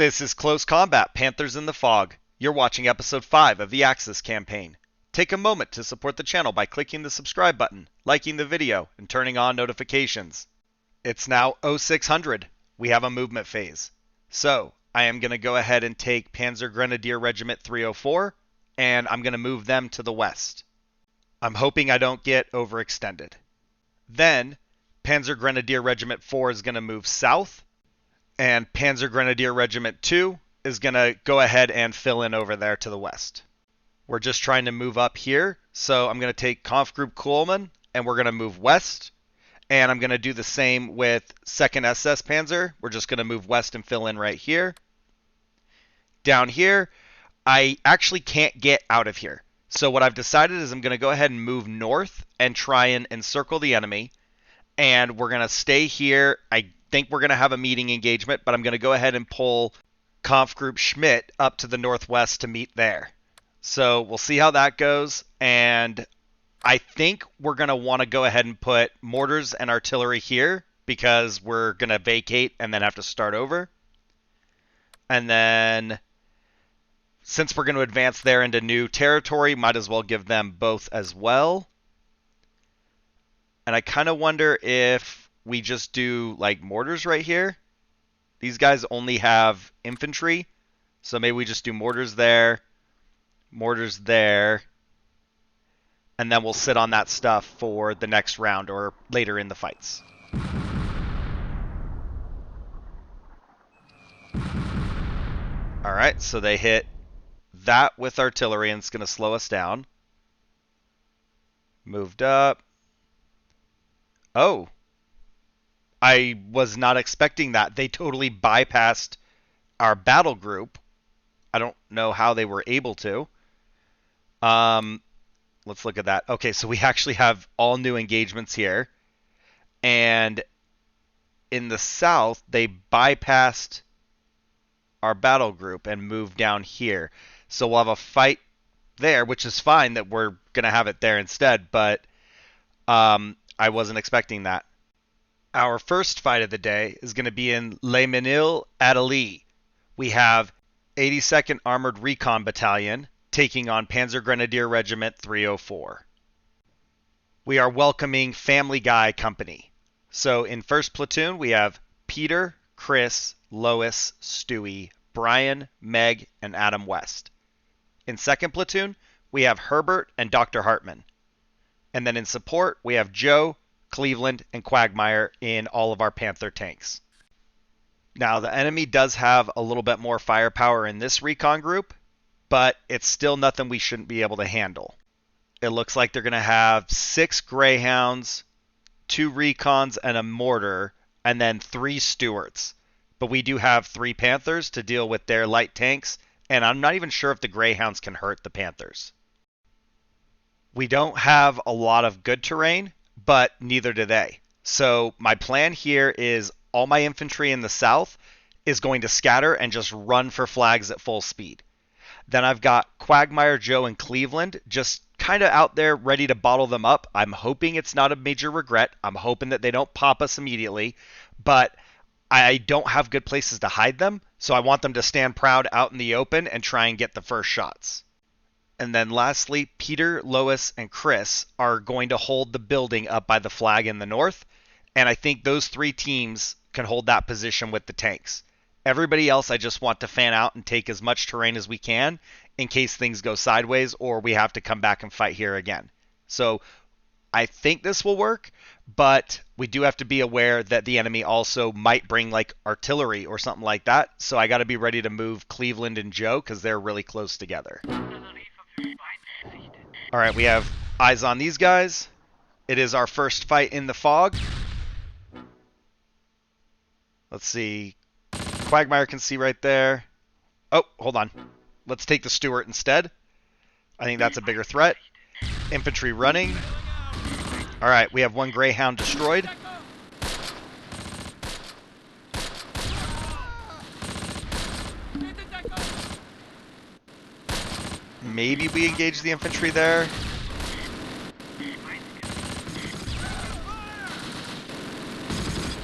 This is Close Combat, Panthers in the Fog. You're watching episode 5 of the Axis campaign. Take a moment to support the channel by clicking the subscribe button, liking the video, and turning on notifications. It's now 0600. We have a movement phase. So, I am going to go ahead and take Panzer Grenadier Regiment 304, and I'm going to move them to the west. I'm hoping I don't get overextended. Then, Panzer Grenadier Regiment 4 is going to move south, and Panzer Grenadier Regiment 2 is going to go ahead and fill in over there to the west. We're just trying to move up here, so I'm going to take Conf Group Kuhlmann, and we're going to move west. And I'm going to do the same with 2nd SS Panzer. We're just going to move west and fill in right here. Down here, I actually can't get out of here. So what I've decided is I'm going to go ahead and move north and try and encircle the enemy. And we're going to stay here. I think we're going to have a meeting engagement, but I'm going to go ahead and pull Conf Group Schmidt up to the northwest to meet there. So we'll see how that goes. And I think we're going to want to go ahead and put mortars and artillery here because we're going to vacate and then have to start over. And then since we're going to advance there into new territory, might as well give them both as well. And I kind of wonder if we just do like mortars right here. These guys only have infantry, so maybe we just do mortars there, and then we'll sit on that stuff for the next round or later in the fights. Alright, so they hit that with artillery, and it's going to slow us down. Moved up. Oh. I was not expecting that. They totally bypassed our battle group. I don't know how they were able to. Let's look at that. Okay, so we actually have all new engagements here. And in the south, they bypassed our battle group and moved down here. So we'll have a fight there, which is fine that we're going to have it there instead. But I wasn't expecting that. Our first fight of the day is going to be in Mesnil-Adelee. We have 82nd Armored Recon Battalion taking on Panzer Grenadier Regiment 304. We are welcoming Family Guy Company. So in first platoon, we have Peter, Chris, Lois, Stewie, Brian, Meg, and Adam West. In second platoon, we have Herbert and Dr. Hartman. And then in support, we have Joe, Cleveland, and Quagmire in all of our Panther tanks. Now, the enemy does have a little bit more firepower in this recon group, but it's still nothing we shouldn't be able to handle. It looks like they're going to have 6 Greyhounds, 2 recons, and a mortar, and then 3 Stuarts. But we do have 3 Panthers to deal with their light tanks, and I'm not even sure if the Greyhounds can hurt the Panthers. We don't have a lot of good terrain, but neither do they. So my plan here is all my infantry in the south is going to scatter and just run for flags at full speed. Then I've got Quagmire, Joe, and Cleveland just kind of out there ready to bottle them up. I'm hoping it's not a major regret. I'm hoping that they don't pop us immediately, but I don't have good places to hide them, so I want them to stand proud out in the open and try and get the first shots. And then lastly, Peter, Lois, and Chris are going to hold the building up by the flag in the north. And I think those 3 teams can hold that position with the tanks. Everybody else, I just want to fan out and take as much terrain as we can in case things go sideways or we have to come back and fight here again. So I think this will work, but we do have to be aware that the enemy also might bring like artillery or something like that. So I got to be ready to move Cleveland and Joe because they're really close together. Alright, we have eyes on these guys. It is our first fight in the fog. Let's see. Quagmire can see right there. Oh, hold on. Let's take the Stuart instead. I think that's a bigger threat. Infantry running. Alright, we have 1 Greyhound destroyed. Maybe we engage the infantry there.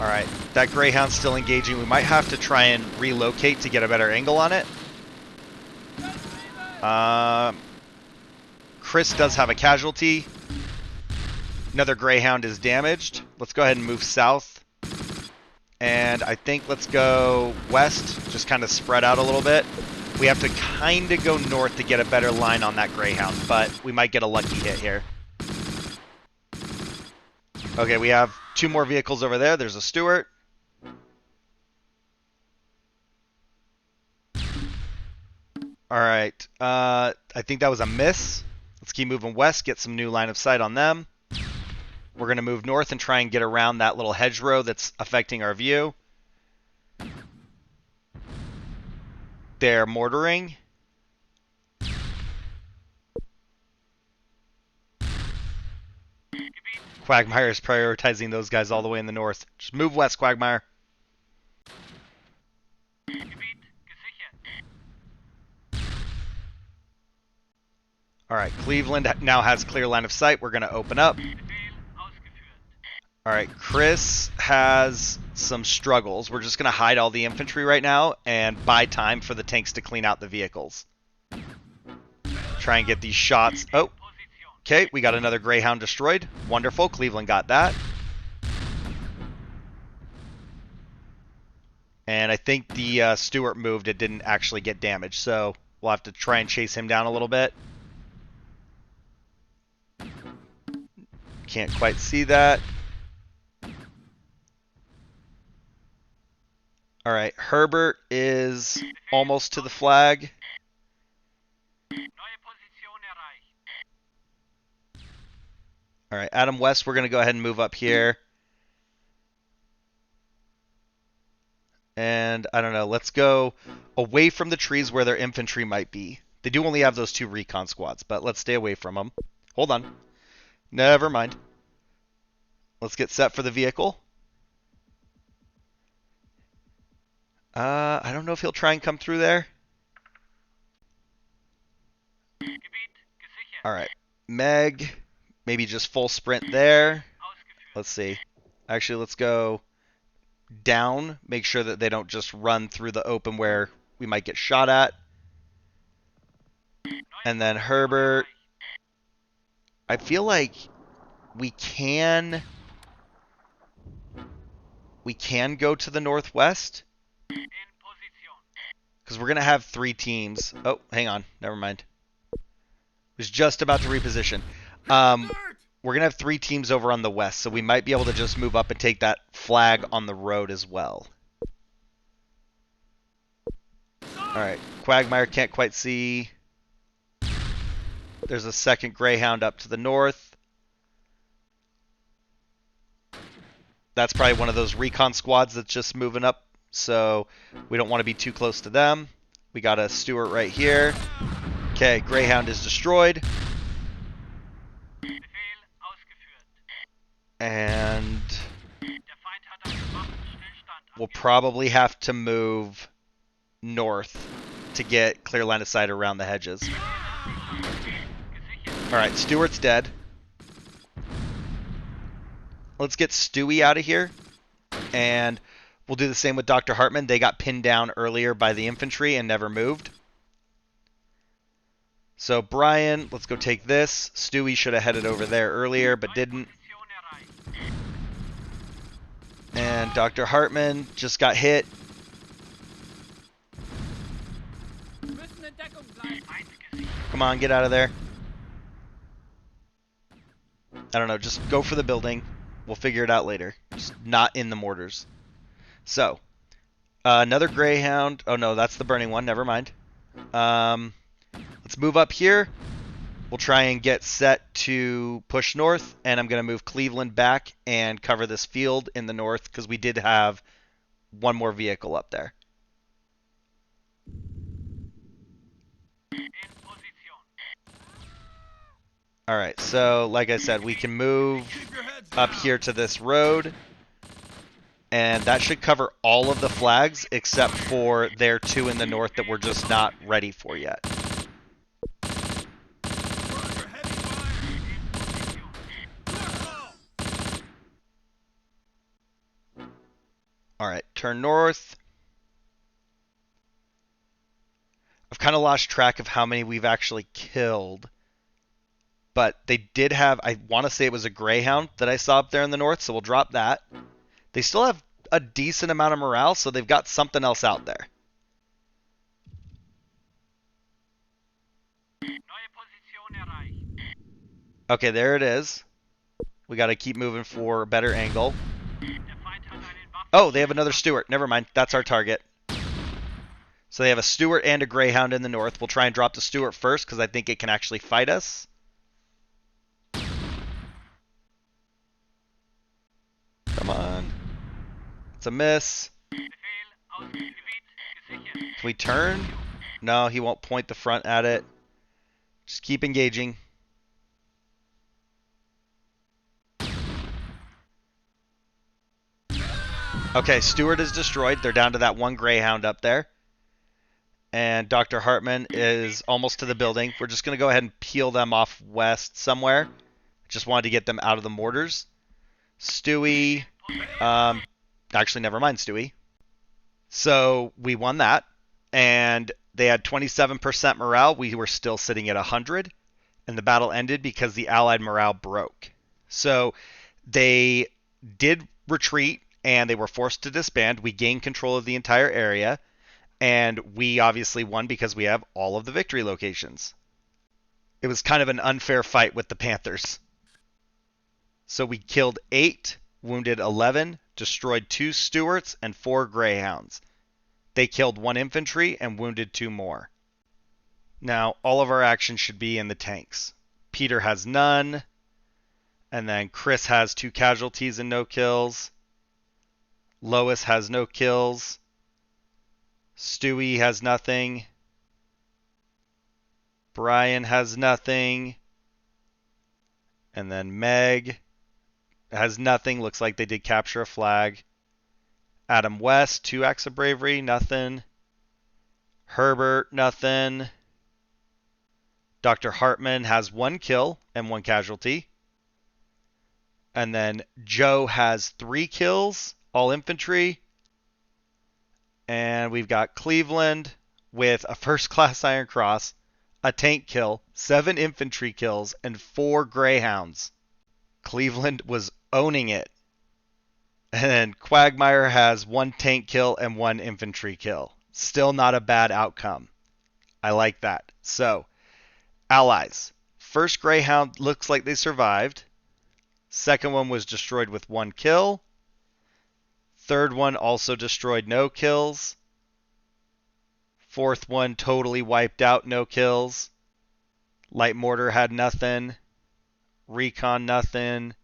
Alright, that Greyhound's still engaging. We might have to try and relocate to get a better angle on it. Chris does have a casualty. Another Greyhound is damaged. Let's go ahead and move south. And I think let's go west, just kind of spread out a little bit. We have to kind of go north to get a better line on that Greyhound, but we might get a lucky hit here. Okay, we have 2 more vehicles over there. There's a Stuart. Alright, I think that was a miss. Let's keep moving west, get some new line of sight on them. We're going to move north and try and get around that little hedgerow that's affecting our view. They're mortaring. Quagmire is prioritizing those guys all the way in the north. Just move west, Quagmire. Alright, Cleveland now has clear line of sight. We're going to open up. Alright, Chris has some struggles. We're just going to hide all the infantry right now and buy time for the tanks to clean out the vehicles. Try and get these shots. Oh, okay, we got another Greyhound destroyed. Wonderful, Cleveland got that. And I think the Stuart moved. It didn't actually get damaged, so we'll have to try and chase him down a little bit. Can't quite see that. Alright, Herbert is almost to the flag. Alright, Adam West, we're going to go ahead and move up here. And, I don't know, let's go away from the trees where their infantry might be. They do only have those 2 recon squads, but let's stay away from them. Hold on. Never mind. Let's get set for the vehicle. I don't know if he'll try and come through there. Alright. Meg, maybe just full sprint there. Let's see. Actually, let's go down. Make sure that they don't just run through the open where we might get shot at. And then Herbert. I feel like we can go to the northwest. Because we're going to have 3 teams. Oh, hang on. Never mind. Was just about to reposition. We're going to have 3 teams over on the west, so we might be able to just move up and take that flag on the road as well. Alright, Quagmire can't quite see. There's a second Greyhound up to the north. That's probably one of those recon squads that's just moving up, so we don't want to be too close to them. We got a Stuart right here. Okay, Greyhound is destroyed. And we'll probably have to move north to get clear line of sight around the hedges. Alright, Stuart's dead. Let's get Stewie out of here. And we'll do the same with Dr. Hartman. They got pinned down earlier by the infantry and never moved. So Brian, let's go take this. Stewie should have headed over there earlier, but didn't. And Dr. Hartman just got hit. Come on, get out of there. I don't know, just go for the building. We'll figure it out later. Just not in the mortars. So, another Greyhound. Oh no, that's the burning one. Never mind. Let's move up here. We'll try and get set to push north, and I'm going to move Cleveland back and cover this field in the north because we did have one more vehicle up there. Alright, so like I said, we can move up here to this road, and that should cover all of the flags except for their 2 in the north that we're just not ready for yet. All right, turn north. I've kind of lost track of how many we've actually killed. But they did have, I want to say it was a Greyhound that I saw up there in the north, so we'll drop that. They still have a decent amount of morale, so they've got something else out there. Okay, there it is. We got to keep moving for a better angle. Oh, they have another Stuart. Never mind. That's our target. So they have a Stuart and a Greyhound in the north. We'll try and drop the Stuart first because I think it can actually fight us. Come on. It's a miss. Can we turn? No, he won't point the front at it. Just keep engaging. Okay, Stuart is destroyed. They're down to that one Greyhound up there. And Dr. Hartman is almost to the building. We're just going to go ahead and peel them off west somewhere. Just wanted to get them out of the mortars. Stewie. Actually, never mind, Stewie. So we won that. And they had 27% morale. We were still sitting at 100. And the battle ended because the Allied morale broke. So they did retreat and they were forced to disband. We gained control of the entire area. And we obviously won because we have all of the victory locations. It was kind of an unfair fight with the Panthers. So we killed 8, wounded 11, destroyed 2 Stuarts and 4 Greyhounds. They killed 1 infantry and wounded 2 more. Now, all of our actions should be in the tanks. Peter has none. And then Chris has 2 casualties and no kills. Lois has no kills. Stewie has nothing. Brian has nothing. And then Meg has nothing. Looks like they did capture a flag. Adam West, 2 acts of bravery, nothing. Herbert, nothing. Dr. Hartman has 1 kill and 1 casualty. And then Joe has 3 kills, all infantry. And we've got Cleveland with a first-class Iron Cross, a tank kill, 7 infantry kills, and 4 Greyhounds. Cleveland was owning it. And Quagmire has 1 tank kill and 1 infantry kill. Still not a bad outcome. I like that. So, Allies. First Greyhound looks like they survived. Second one was destroyed with 1 kill. Third one also destroyed, no kills. Fourth one totally wiped out, no kills. Light mortar had nothing. Recon nothing.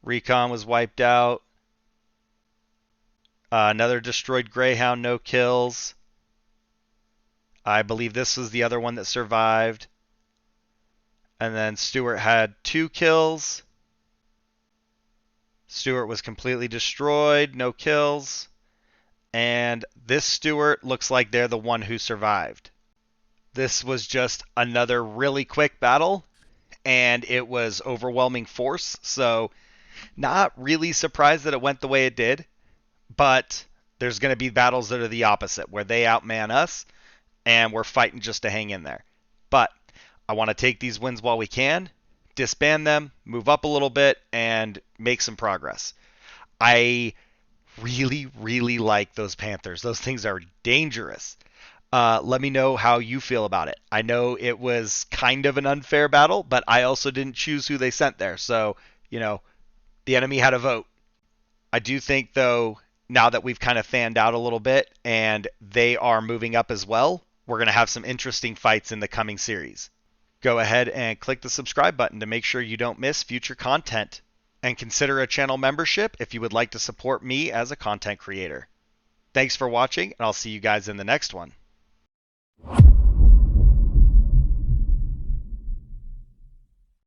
Recon was wiped out. Another destroyed Greyhound, no kills. I believe this was the other one that survived. And then Stuart had 2 kills. Stuart was completely destroyed, no kills. And this Stuart looks like they're the one who survived. This was just another really quick battle, and it was overwhelming force, so not really surprised that it went the way it did, but there's going to be battles that are the opposite, where they outman us, and we're fighting just to hang in there. But I want to take these wins while we can, disband them, move up a little bit, and make some progress. I really, really like those Panthers. Those things are dangerous. Let me know how you feel about it. I know it was kind of an unfair battle, but I also didn't choose who they sent there. So, the enemy had a vote. I do think, though, now that we've kind of fanned out a little bit and they are moving up as well, we're going to have some interesting fights in the coming series. Go ahead and click the subscribe button to make sure you don't miss future content. And consider a channel membership if you would like to support me as a content creator. Thanks for watching, and I'll see you guys in the next one.